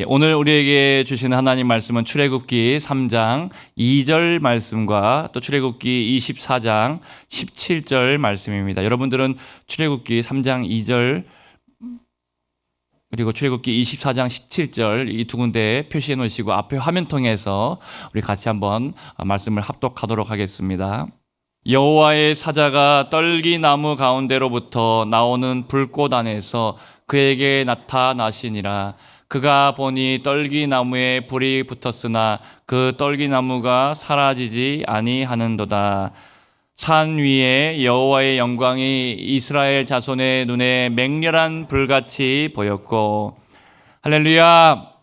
오늘 우리에게 주시는 하나님 말씀은 출애굽기 3장 2절 말씀과 또 출애굽기 24장 17절 말씀입니다. 여러분들은 출애굽기 3장 2절 그리고 출애굽기 24장 17절 이 두 군데 표시해 놓으시고 앞에 화면통해서 우리 같이 한번 말씀을 합독하도록 하겠습니다. 여호와의 사자가 떨기나무 가운데로부터 나오는 불꽃 안에서 그에게 나타나시니라. 그가 보니 떨기나무에 불이 붙었으나 그 떨기나무가 사라지지 아니하는도다. 산 위에 여호와의 영광이 이스라엘 자손의 눈에 맹렬한 불같이 보였고. 할렐루야.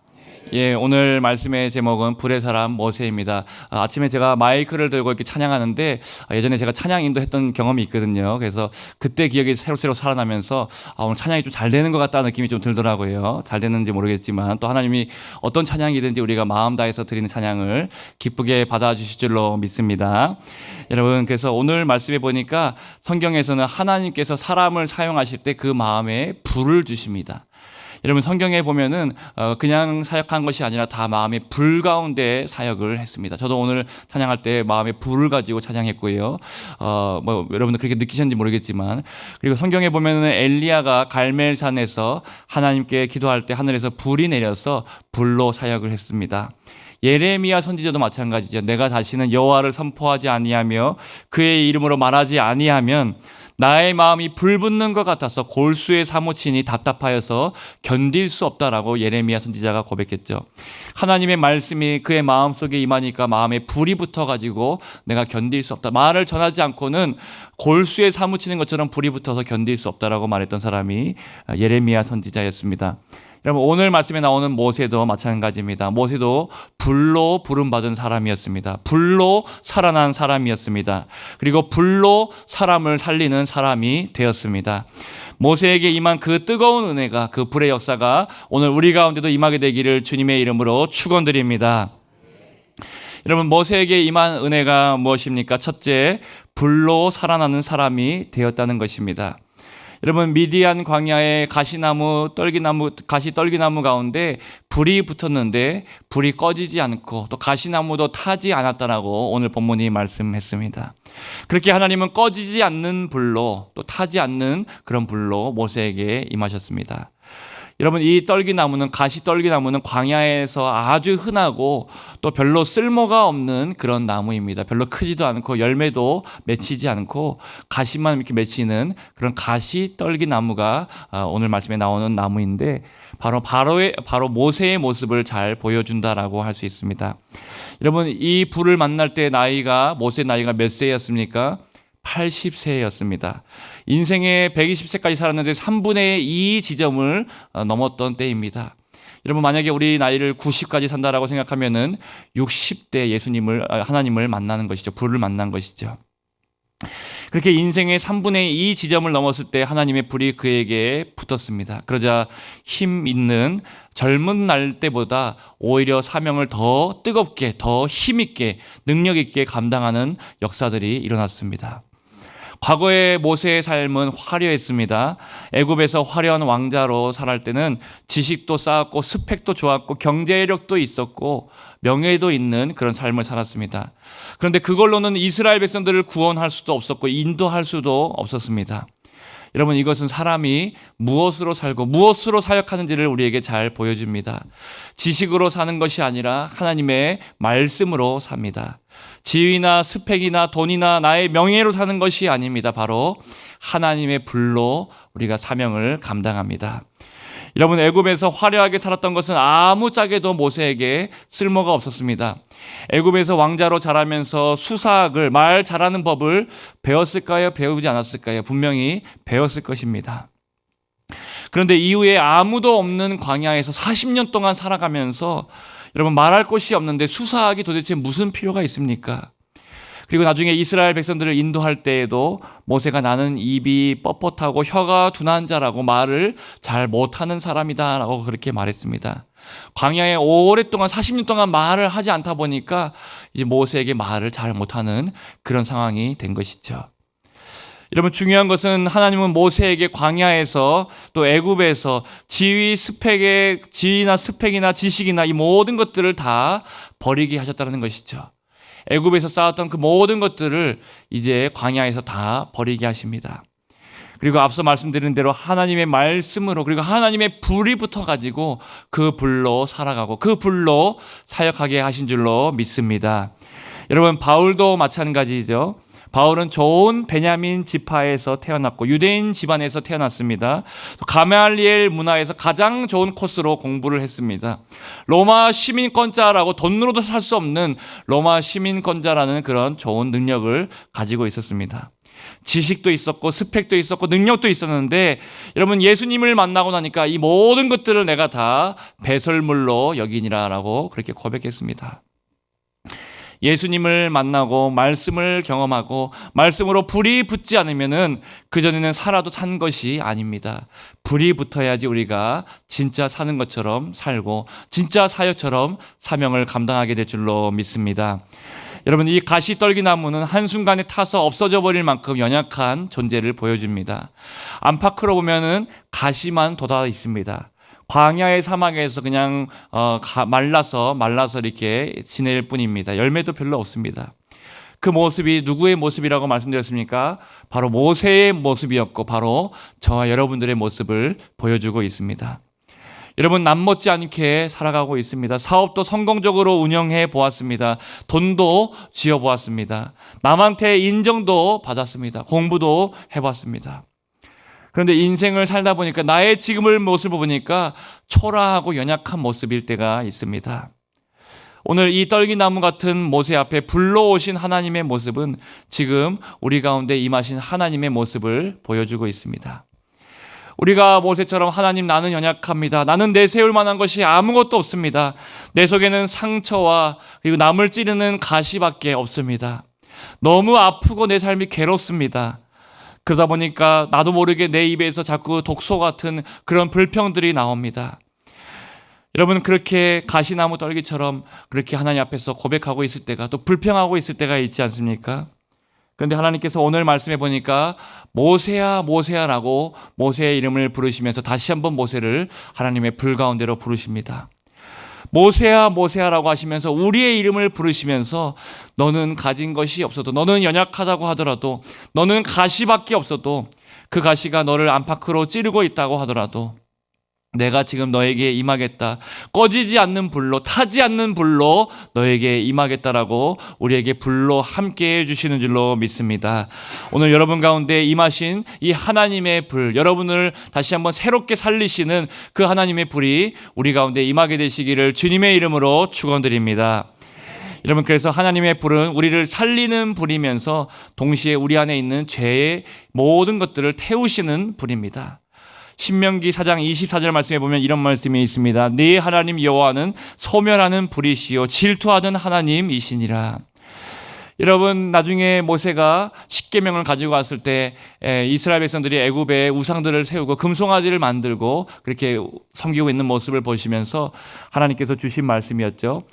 오늘 말씀의 제목은 불의 사람 모세입니다. 아침에 제가 마이크를 들고 이렇게 찬양하는데 예전에 제가 찬양 인도했던 경험이 있거든요. 그래서 그때 기억이 새록새록 살아나면서 오늘 찬양이 좀 잘 되는 것 같다는 느낌이 좀 들더라고요. 잘 되는지 모르겠지만 또 하나님이 어떤 찬양이든지 우리가 마음 다해서 드리는 찬양을 기쁘게 받아주실 줄로 믿습니다. 여러분, 그래서 오늘 말씀해 보니까 성경에서는 하나님께서 사람을 사용하실 때 그 마음에 불을 주십니다. 여러분, 성경에 보면은 그냥 사역한 것이 아니라 다 마음의 불 가운데 사역을 했습니다. 저도 오늘 찬양할 때 마음의 불을 가지고 찬양했고요. 여러분들 그렇게 느끼셨는지 모르겠지만, 그리고 성경에 보면은 엘리야가 갈멜산에서 하나님께 기도할 때 하늘에서 불이 내려서 불로 사역을 했습니다. 예레미야 선지자도 마찬가지죠. 내가 다시는 여호와를 선포하지 아니하며 그의 이름으로 말하지 아니하면 나의 마음이 불붙는 것 같아서 골수에 사무치니 답답하여서 견딜 수 없다라고 예레미야 선지자가 고백했죠. 하나님의 말씀이 그의 마음속에 임하니까 마음에 불이 붙어가지고 내가 견딜 수 없다. 말을 전하지 않고는 골수에 사무치는 것처럼 불이 붙어서 견딜 수 없다라고 말했던 사람이 예레미야 선지자였습니다. 여러분, 오늘 말씀에 나오는 모세도 마찬가지입니다. 모세도 불로 부름받은 사람이었습니다. 불로 살아난 사람이었습니다. 그리고 불로 사람을 살리는 사람이 되었습니다. 모세에게 임한 그 뜨거운 은혜가, 그 불의 역사가 오늘 우리 가운데도 임하게 되기를 주님의 이름으로 축원드립니다. 여러분, 모세에게 임한 은혜가 무엇입니까? 첫째, 불로 살아나는 사람이 되었다는 것입니다. 여러분, 미디안 광야의 가시 떨기나무 가운데 불이 붙었는데 불이 꺼지지 않고 또 가시나무도 타지 않았다라고 오늘 본문이 말씀했습니다. 그렇게 하나님은 꺼지지 않는 불로, 또 타지 않는 그런 불로 모세에게 임하셨습니다. 여러분, 이 가시 떨기나무는 광야에서 아주 흔하고 또 별로 쓸모가 없는 그런 나무입니다. 별로 크지도 않고 열매도 맺히지 않고 가시만 이렇게 맺히는 그런 가시 떨기나무가 오늘 말씀에 나오는 나무인데 바로 모세의 모습을 잘 보여준다라고 할 수 있습니다. 여러분, 이 불을 만날 때 모세 나이가 몇 세였습니까? 80세였습니다. 인생의 120세까지 살았는데 3분의 2 지점을 넘었던 때입니다. 여러분, 만약에 우리 나이를 90까지 산다라고 생각하면은 60대 하나님을 만나는 것이죠. 불을 만난 것이죠. 그렇게 인생의 3분의 2 지점을 넘었을 때 하나님의 불이 그에게 붙었습니다. 그러자 힘 있는 젊은 날 때보다 오히려 사명을 더 뜨겁게, 더 힘있게, 능력 있게 감당하는 역사들이 일어났습니다. 과거의 모세의 삶은 화려했습니다. 애굽에서 화려한 왕자로 살할 때는 지식도 쌓았고 스펙도 좋았고 경제력도 있었고 명예도 있는 그런 삶을 살았습니다. 그런데 그걸로는 이스라엘 백성들을 구원할 수도 없었고 인도할 수도 없었습니다. 여러분, 이것은 사람이 무엇으로 살고 무엇으로 사역하는지를 우리에게 잘 보여줍니다. 지식으로 사는 것이 아니라 하나님의 말씀으로 삽니다. 지위나 스펙이나 돈이나 나의 명예로 사는 것이 아닙니다. 바로 하나님의 불로 우리가 사명을 감당합니다. 여러분, 애굽에서 화려하게 살았던 것은 아무짝에도 모세에게 쓸모가 없었습니다. 애굽에서 왕자로 자라면서 수사학을, 말 잘하는 법을 배웠을까요? 배우지 않았을까요? 분명히 배웠을 것입니다. 그런데 이후에 아무도 없는 광야에서 40년 동안 살아가면서 여러분, 말할 곳이 없는데 수사학이 도대체 무슨 필요가 있습니까? 그리고 나중에 이스라엘 백성들을 인도할 때에도 모세가 나는 입이 뻣뻣하고 혀가 둔한 자라고 말을 잘 못하는 사람이다라고 그렇게 말했습니다. 광야에 오랫동안 40년 동안 말을 하지 않다 보니까 이제 모세에게 말을 잘 못하는 그런 상황이 된 것이죠. 여러분 중요한 것은 하나님은 모세에게 광야에서 또 애굽에서 지위나 스펙이나 지식이나 이 모든 것들을 다 버리게 하셨다는 것이죠. 애굽에서 쌓았던 그 모든 것들을 이제 광야에서 다 버리게 하십니다. 그리고 앞서 말씀드린 대로 하나님의 말씀으로 그리고 하나님의 불이 붙어가지고 그 불로 살아가고 그 불로 사역하게 하신 줄로 믿습니다. 여러분 바울도 마찬가지죠. 바울은 좋은 베냐민 지파에서 태어났고 유대인 집안에서 태어났습니다. 가말리엘 문화에서 가장 좋은 코스로 공부를 했습니다. 로마 시민권자라고 돈으로도 살 수 없는 로마 시민권자라는 그런 좋은 능력을 가지고 있었습니다. 지식도 있었고 스펙도 있었고 능력도 있었는데 여러분 예수님을 만나고 나니까 이 모든 것들을 내가 다 배설물로 여기니라라고 그렇게 고백했습니다. 예수님을 만나고 말씀을 경험하고 말씀으로 불이 붙지 않으면은 그전에는 살아도 산 것이 아닙니다. 불이 붙어야지 우리가 진짜 사는 것처럼 살고 진짜 사역처럼 사명을 감당하게 될 줄로 믿습니다. 여러분 이 가시떨기나무는 한순간에 타서 없어져 버릴 만큼 연약한 존재를 보여줍니다. 안팎으로 보면은 가시만 돋아 있습니다. 광야의 사막에서 그냥 말라서 이렇게 지낼 뿐입니다. 열매도 별로 없습니다. 그 모습이 누구의 모습이라고 말씀드렸습니까? 바로 모세의 모습이었고 바로 저와 여러분들의 모습을 보여주고 있습니다. 여러분 남못지 않게 살아가고 있습니다. 사업도 성공적으로 운영해 보았습니다. 돈도 지어 보았습니다. 남한테 인정도 받았습니다. 공부도 해봤습니다. 그런데 인생을 살다 보니까 나의 지금의 모습을 보니까 초라하고 연약한 모습일 때가 있습니다. 오늘 이 떨기나무 같은 모세 앞에 불러 오신 하나님의 모습은 지금 우리 가운데 임하신 하나님의 모습을 보여주고 있습니다. 우리가 모세처럼 하나님 나는 연약합니다. 나는 내세울 만한 것이 아무것도 없습니다. 내 속에는 상처와 그리고 남을 찌르는 가시밖에 없습니다. 너무 아프고 내 삶이 괴롭습니다. 그러다 보니까 나도 모르게 내 입에서 자꾸 독소 같은 그런 불평들이 나옵니다. 여러분 그렇게 가시나무 떨기처럼 그렇게 하나님 앞에서 고백하고 있을 때가 또 불평하고 있을 때가 있지 않습니까? 그런데 하나님께서 오늘 말씀해 보니까 모세야 모세야라고 모세의 이름을 부르시면서 다시 한번 모세를 하나님의 불 가운데로 부르십니다. 모세야 모세야라고 하시면서 우리의 이름을 부르시면서 너는 가진 것이 없어도 너는 연약하다고 하더라도 너는 가시밖에 없어도 그 가시가 너를 안팎으로 찌르고 있다고 하더라도 내가 지금 너에게 임하겠다. 꺼지지 않는 불로 타지 않는 불로 너에게 임하겠다라고 우리에게 불로 함께 해주시는 줄로 믿습니다. 오늘 여러분 가운데 임하신 이 하나님의 불 여러분을 다시 한번 새롭게 살리시는 그 하나님의 불이 우리 가운데 임하게 되시기를 주님의 이름으로 축원드립니다. 여러분 그래서 하나님의 불은 우리를 살리는 불이면서 동시에 우리 안에 있는 죄의 모든 것들을 태우시는 불입니다. 신명기 4장 24절 말씀에 보면 이런 말씀이 있습니다. 네 하나님 여호와는 소멸하는 불이시요 질투하는 하나님이시니라. 여러분 나중에 모세가 십계명을 가지고 왔을 때 이스라엘 백성들이 애굽에 우상들을 세우고 금송아지를 만들고 그렇게 섬기고 있는 모습을 보시면서 하나님께서 주신 말씀이었죠.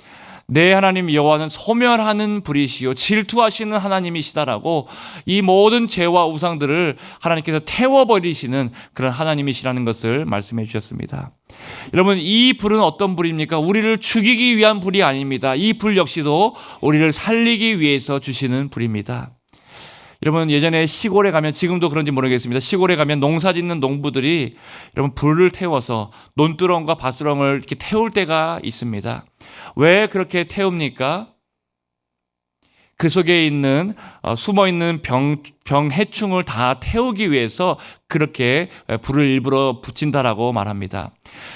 내 하나님 여호와는 소멸하는 불이시요 질투하시는 하나님이시다라고 이 모든 죄와 우상들을 하나님께서 태워버리시는 그런 하나님이시라는 것을 말씀해 주셨습니다. 여러분 이 불은 어떤 불입니까? 우리를 죽이기 위한 불이 아닙니다. 이 불 역시도 우리를 살리기 위해서 주시는 불입니다. 여러분 예전에 시골에 가면 지금도 그런지 모르겠습니다. 시골에 가면 농사 짓는 농부들이 여러분 불을 태워서 논두렁과 밭두렁을 이렇게 태울 때가 있습니다. 왜 그렇게 태웁니까? 그 속에 있는 숨어있는 병해충을 다 태우기 위해서 그렇게 불을 일부러 붙인다라고 말합니다.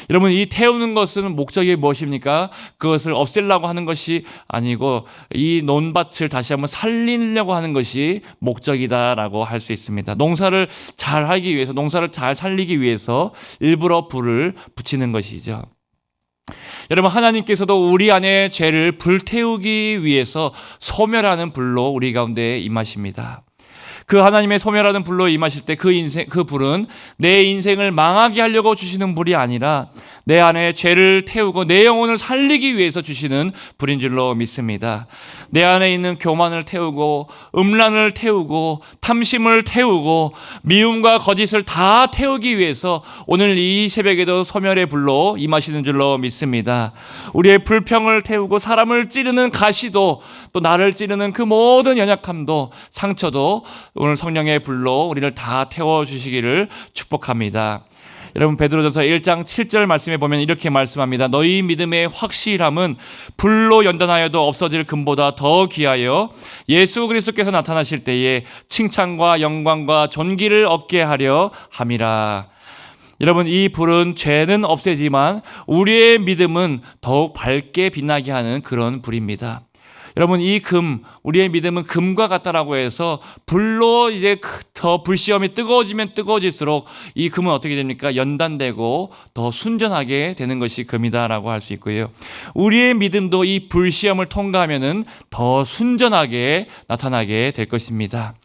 여러분 이 태우는 것은 목적이 무엇입니까? 그것을 없애려고 하는 것이 아니고 이 논밭을 다시 한번 살리려고 하는 것이 목적이다라고 할 수 있습니다. 농사를 잘 하기 위해서 농사를 잘 살리기 위해서 일부러 불을 붙이는 것이죠. 여러분 하나님께서도 우리 안에 죄를 불태우기 위해서 소멸하는 불로 우리 가운데 임하십니다. 그 하나님의 소멸하는 불로 임하실 때 그 불은 내 인생을 망하게 하려고 주시는 불이 아니라 내 안에 죄를 태우고 내 영혼을 살리기 위해서 주시는 불인 줄로 믿습니다. 내 안에 있는 교만을 태우고 음란을 태우고 탐심을 태우고 미움과 거짓을 다 태우기 위해서 오늘 이 새벽에도 소멸의 불로 임하시는 줄로 믿습니다. 우리의 불평을 태우고 사람을 찌르는 가시도 또 나를 찌르는 그 모든 연약함도 상처도 오늘 성령의 불로 우리를 다 태워주시기를 축복합니다. 여러분 베드로전서 1장 7절 말씀에 보면 이렇게 말씀합니다. 너희 믿음의 확실함은 불로 연단하여도 없어질 금보다 더 귀하여 예수 그리스도께서 나타나실 때에 칭찬과 영광과 존귀를 얻게 하려 함이라. 여러분 이 불은 죄는 없애지만 우리의 믿음은 더욱 밝게 빛나게 하는 그런 불입니다. 여러분 이 우리의 믿음은 금과 같다라고 해서 불로 이제 더 불시험이 뜨거워지면 뜨거워질수록 이 금은 어떻게 됩니까? 연단되고 더 순전하게 되는 것이 금이다라고 할 수 있고요. 우리의 믿음도 이 불시험을 통과하면은 더 순전하게 나타나게 될 것입니다.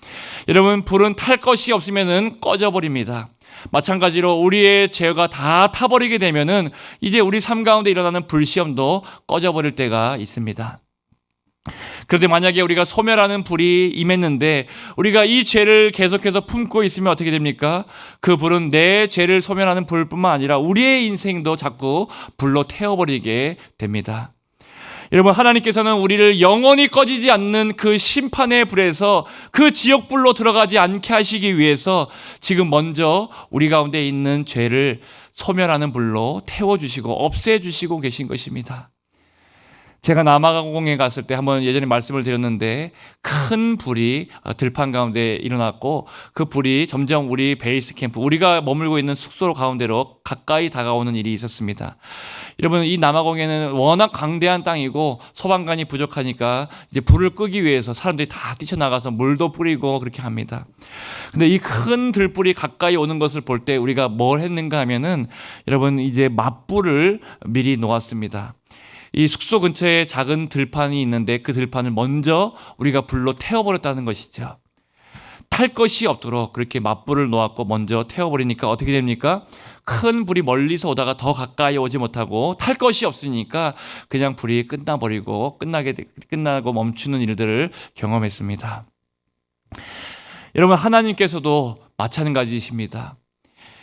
여러분 불은 탈 것이 없으면은 꺼져버립니다. 마찬가지로 우리의 죄가 다 타버리게 되면은 이제 우리 삶 가운데 일어나는 불시험도 꺼져버릴 때가 있습니다. 그런데 만약에 우리가 소멸하는 불이 임했는데 우리가 이 죄를 계속해서 품고 있으면 어떻게 됩니까? 그 불은 내 죄를 소멸하는 불뿐만 아니라 우리의 인생도 자꾸 불로 태워버리게 됩니다. 여러분 하나님께서는 우리를 영원히 꺼지지 않는 그 심판의 불에서 그 지옥불로 들어가지 않게 하시기 위해서 지금 먼저 우리 가운데 있는 죄를 소멸하는 불로 태워주시고 없애주시고 계신 것입니다. 제가 남아공에 갔을 때 한번 예전에 말씀을 드렸는데 큰 불이 들판 가운데 일어났고 그 불이 점점 우리 베이스 캠프, 우리가 머물고 있는 숙소 가운데로 가까이 다가오는 일이 있었습니다. 여러분 이 남아공에는 워낙 광대한 땅이고 소방관이 부족하니까 이제 불을 끄기 위해서 사람들이 다 뛰쳐나가서 물도 뿌리고 그렇게 합니다. 근데 이 큰 들불이 가까이 오는 것을 볼 때 우리가 뭘 했는가 하면은 여러분 이제 맞불을 미리 놓았습니다. 이 숙소 근처에 작은 들판이 있는데 그 들판을 먼저 우리가 불로 태워버렸다는 것이죠. 탈 것이 없도록 그렇게 맞불을 놓았고 먼저 태워버리니까 어떻게 됩니까? 큰 불이 멀리서 오다가 더 가까이 오지 못하고 탈 것이 없으니까 그냥 불이 끝나버리고 끝나고 멈추는 일들을 경험했습니다. 여러분 하나님께서도 마찬가지이십니다.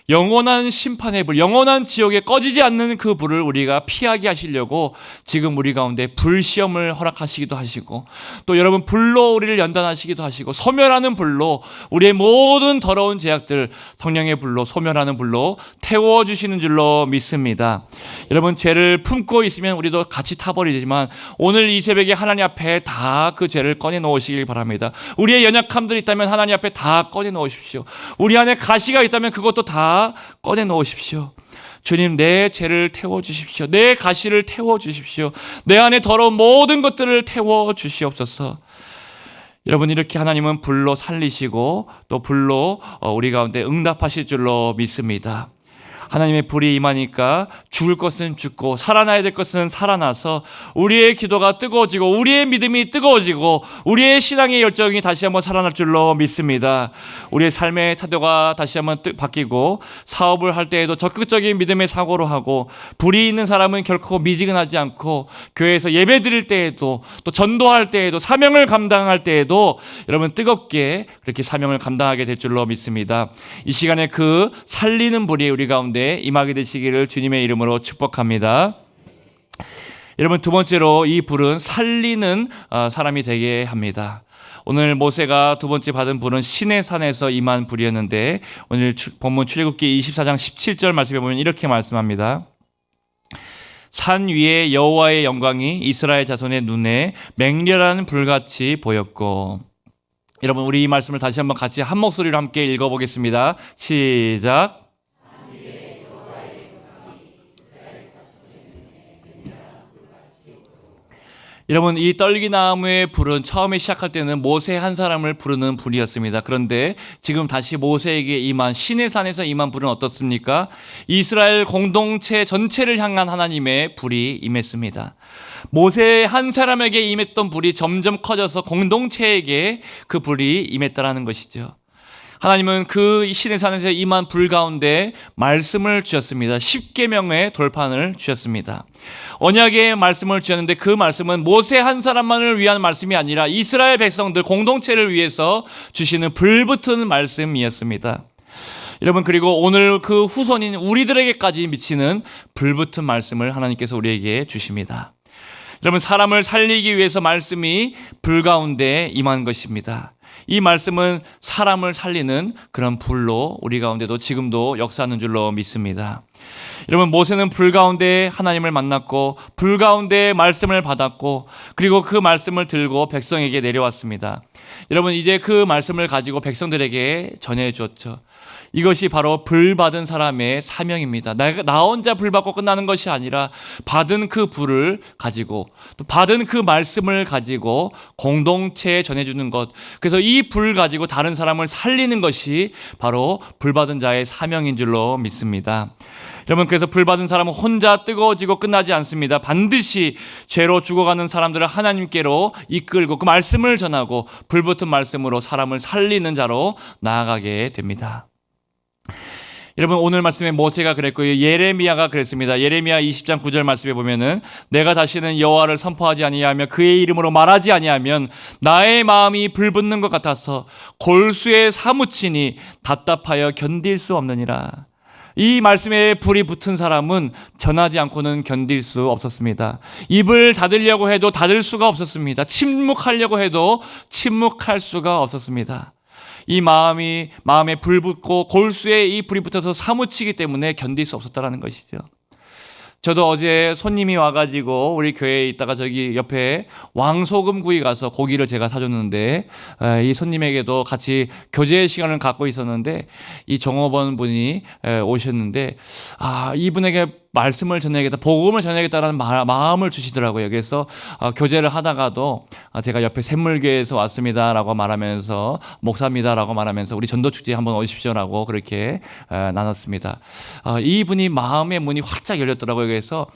영원한 심판의 불, 영원한 지옥에 꺼지지 않는 그 불을 우리가 피하게 하시려고 지금 우리 가운데 불시험을 허락하시기도 하시고 또 여러분 불로 우리를 연단하시기도 하시고 소멸하는 불로 우리의 모든 더러운 죄악들 성령의 불로 소멸하는 불로 태워주시는 줄로 믿습니다. 여러분 죄를 품고 있으면 우리도 같이 타버리지만 오늘 이 새벽에 하나님 앞에 다 그 죄를 꺼내놓으시길 바랍니다. 우리의 연약함들이 있다면 하나님 앞에 다 꺼내놓으십시오. 우리 안에 가시가 있다면 그것도 다 꺼내놓으십시오. 주님 내 죄를 태워주십시오. 내 가시를 태워주십시오. 내 안에 더러운 모든 것들을 태워주시옵소서. 여러분 이렇게 하나님은 불로 살리시고 또 불로 우리 가운데 응답하실 줄로 믿습니다. 하나님의 불이 임하니까 죽을 것은 죽고 살아나야 될 것은 살아나서 우리의 기도가 뜨거워지고 우리의 믿음이 뜨거워지고 우리의 신앙의 열정이 다시 한번 살아날 줄로 믿습니다. 우리의 삶의 태도가 다시 한번 바뀌고 사업을 할 때에도 적극적인 믿음의 사고로 하고 불이 있는 사람은 결코 미지근하지 않고 교회에서 예배 드릴 때에도 또 전도할 때에도 사명을 감당할 때에도 여러분 뜨겁게 그렇게 사명을 감당하게 될 줄로 믿습니다. 이 시간에 그 살리는 불이 우리 가운데 임하게 되시기를 주님의 이름으로 축복합니다. 여러분 두 번째로 이 불은 살리는 사람이 되게 합니다. 오늘 모세가 두 번째 받은 불은 시내산에서 임한 불이었는데 오늘 본문 출애굽기 24장 17절 말씀에 보면 이렇게 말씀합니다. 산 위에 여호와의 영광이 이스라엘 자손의 눈에 맹렬한 불같이 보였고. 여러분 우리 이 말씀을 다시 한번 같이 한 목소리로 함께 읽어보겠습니다. 시작. 여러분 이 떨기나무의 불은 처음에 시작할 때는 모세 한 사람을 부르는 불이었습니다. 그런데 지금 다시 모세에게 임한 시내산에서 임한 불은 어떻습니까? 이스라엘 공동체 전체를 향한 하나님의 불이 임했습니다. 모세 한 사람에게 임했던 불이 점점 커져서 공동체에게 그 불이 임했다라는 것이죠. 하나님은 그 신의 산에서 임한 불 가운데 말씀을 주셨습니다. 십계명의 돌판을 주셨습니다. 언약의 말씀을 주셨는데 그 말씀은 모세 한 사람만을 위한 말씀이 아니라 이스라엘 백성들 공동체를 위해서 주시는 불붙은 말씀이었습니다. 여러분, 그리고 오늘 그 후손인 우리들에게까지 미치는 불붙은 말씀을 하나님께서 우리에게 주십니다. 여러분, 사람을 살리기 위해서 말씀이 불 가운데 임한 것입니다. 이 말씀은 사람을 살리는 그런 불로 우리 가운데도 지금도 역사하는 줄로 믿습니다. 여러분, 모세는 불 가운데 하나님을 만났고 불 가운데 말씀을 받았고 그리고 그 말씀을 들고 백성에게 내려왔습니다. 여러분, 이제 그 말씀을 가지고 백성들에게 전해 주었죠. 이것이 바로 불 받은 사람의 사명입니다. 나 혼자 불 받고 끝나는 것이 아니라 받은 그 불을 가지고 또 받은 그 말씀을 가지고 공동체에 전해주는 것. 그래서 이 불 가지고 다른 사람을 살리는 것이 바로 불 받은 자의 사명인 줄로 믿습니다. 여러분, 그래서 불 받은 사람은 혼자 뜨거워지고 끝나지 않습니다. 반드시 죄로 죽어가는 사람들을 하나님께로 이끌고 그 말씀을 전하고 불붙은 말씀으로 사람을 살리는 자로 나아가게 됩니다. 여러분, 오늘 말씀에 모세가 그랬고요, 예레미야가 그랬습니다. 예레미야 20장 9절 말씀에 보면은 내가 다시는 여호와를 선포하지 아니하며 그의 이름으로 말하지 아니하면 나의 마음이 불붙는 것 같아서 골수에 사무치니 답답하여 견딜 수 없느니라. 이 말씀에 불이 붙은 사람은 전하지 않고는 견딜 수 없었습니다. 입을 닫으려고 해도 닫을 수가 없었습니다. 침묵하려고 해도 침묵할 수가 없었습니다. 이 마음에 불 붙고 골수에 이 불이 붙어서 사무치기 때문에 견딜 수 없었다는 것이죠. 저도 어제 손님이 와가지고 우리 교회에 있다가 저기 옆에 왕소금구이 가서 고기를 제가 사줬는데 이 손님에게도 같이 교제 시간을 갖고 있었는데 이 종업원 분이 오셨는데 이분에게 말씀을 전해야겠다, 복음을 전해야겠다라는 마음을 주시더라고요. 그래서 교제를 하다가도 제가 옆에 샘물교회에서 왔습니다라고 말하면서 목사입니다라고 말하면서 우리 전도축제에 한번 오십시오라고 그렇게 나눴습니다. 이분이 마음의 문이 활짝 열렸더라고요. 그래서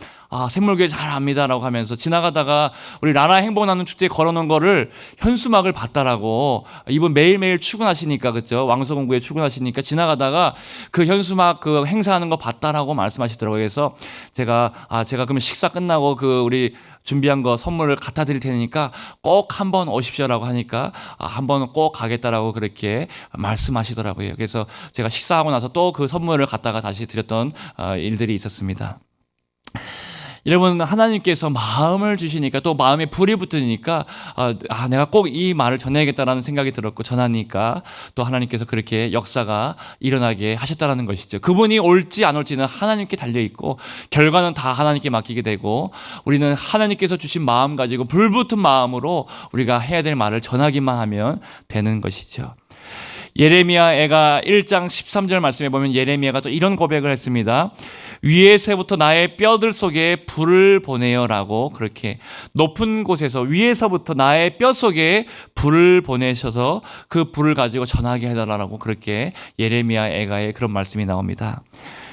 샘물교회 잘 압니다라고 하면서 지나가다가 우리 나라 행복 나눔 축제에 걸어놓은 거를 현수막을 봤다라고. 이분 매일매일 출근하시니까, 그죠? 왕소금구에 출근하시니까 지나가다가 그 현수막 그 행사하는 거 봤다라고 말씀하시더라고요. 그래서 제가 그러면 식사 끝나고 그 우리 준비한 거 선물을 갖다 드릴 테니까 꼭 한번 오십시오라고 하니까 한번 꼭 가겠다라고 그렇게 말씀하시더라고요. 그래서 제가 식사하고 나서 또 그 선물을 갖다가 다시 드렸던 일들이 있었습니다. 여러분, 하나님께서 마음을 주시니까 또 마음에 불이 붙으니까 내가 꼭 이 말을 전해야겠다라는 생각이 들었고 전하니까 또 하나님께서 그렇게 역사가 일어나게 하셨다라는 것이죠. 그분이 올지 안 올지는 하나님께 달려있고 결과는 다 하나님께 맡기게 되고 우리는 하나님께서 주신 마음 가지고 불붙은 마음으로 우리가 해야 될 말을 전하기만 하면 되는 것이죠. 예레미야가 1장 13절 말씀에 보면 예레미야가 또 이런 고백을 했습니다. 위에서부터 나의 뼈들 속에 불을 보내요라고, 그렇게 높은 곳에서 위에서부터 나의 뼈 속에 불을 보내셔서 그 불을 가지고 전하게 해달라고 그렇게 예레미야 애가의 그런 말씀이 나옵니다.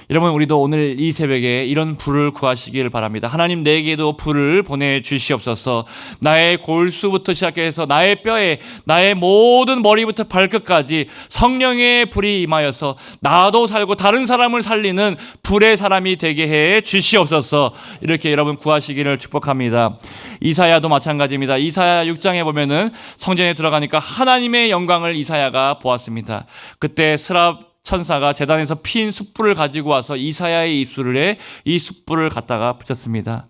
여러분, 우리도 오늘 이 새벽에 이런 불을 구하시기를 바랍니다. 하나님, 내게도 불을 보내주시옵소서. 나의 골수부터 시작해서 나의 뼈에, 나의 모든 머리부터 발끝까지 성령의 불이 임하여서 나도 살고 다른 사람을 살리는 불의 사람이 되게 해 주시옵소서. 이렇게 여러분 구하시기를 축복합니다. 이사야도 마찬가지입니다. 이사야 6장에 보면은 성전에 들어가니까 하나님의 영광을 이사야가 보았습니다. 그때 스랍 천사가 제단에서 핀 숯불을 가지고 와서 이사야의 입술에 이 숯불을 갖다가 붙였습니다.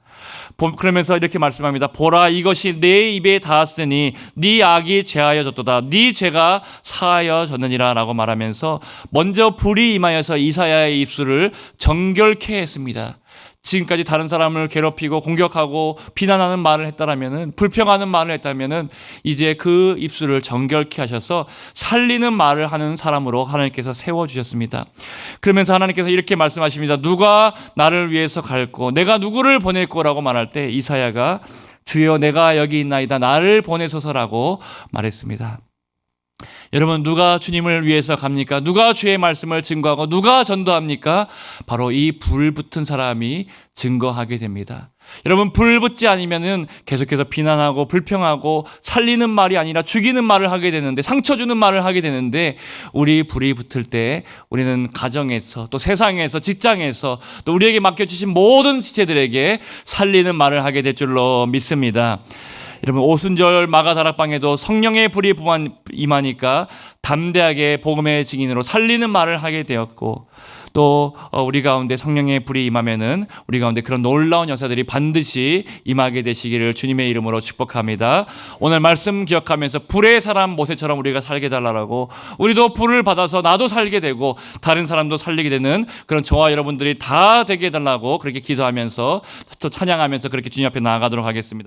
그러면서 이렇게 말씀합니다. 보라, 이것이 내 입에 닿았으니 네 악이 제하여졌도다. 네 죄가 사하여졌느니라 라고 말하면서 먼저 불이 임하여서 이사야의 입술을 정결케 했습니다. 지금까지 다른 사람을 괴롭히고 공격하고 비난하는 말을 했다라면은, 불평하는 말을 했다면은 이제 그 입술을 정결케 하셔서 살리는 말을 하는 사람으로 하나님께서 세워주셨습니다. 그러면서 하나님께서 이렇게 말씀하십니다. 누가 나를 위해서 갈고 내가 누구를 보낼 거라고 말할 때 이사야가 주여 내가 여기 있나이다 나를 보내소서라고 말했습니다. 여러분, 누가 주님을 위해서 갑니까? 누가 주의 말씀을 증거하고 누가 전도합니까? 바로 이 불 붙은 사람이 증거하게 됩니다. 여러분, 불 붙지 않으면은 계속해서 비난하고 불평하고 살리는 말이 아니라 죽이는 말을 하게 되는데, 상처 주는 말을 하게 되는데, 우리 불이 붙을 때 우리는 가정에서 또 세상에서 직장에서 또 우리에게 맡겨주신 모든 지체들에게 살리는 말을 하게 될 줄로 믿습니다. 여러분, 오순절 마가다락방에도 성령의 불이 임하니까 담대하게 복음의 증인으로 살리는 말을 하게 되었고, 또 우리 가운데 성령의 불이 임하면은 우리 가운데 그런 놀라운 역사들이 반드시 임하게 되시기를 주님의 이름으로 축복합니다. 오늘 말씀 기억하면서 불의 사람 모세처럼 우리가 살게 달라고, 우리도 불을 받아서 나도 살게 되고 다른 사람도 살리게 되는 그런 저와 여러분들이 다 되게 해달라고 그렇게 기도하면서 또 찬양하면서 그렇게 주님 앞에 나아가도록 하겠습니다.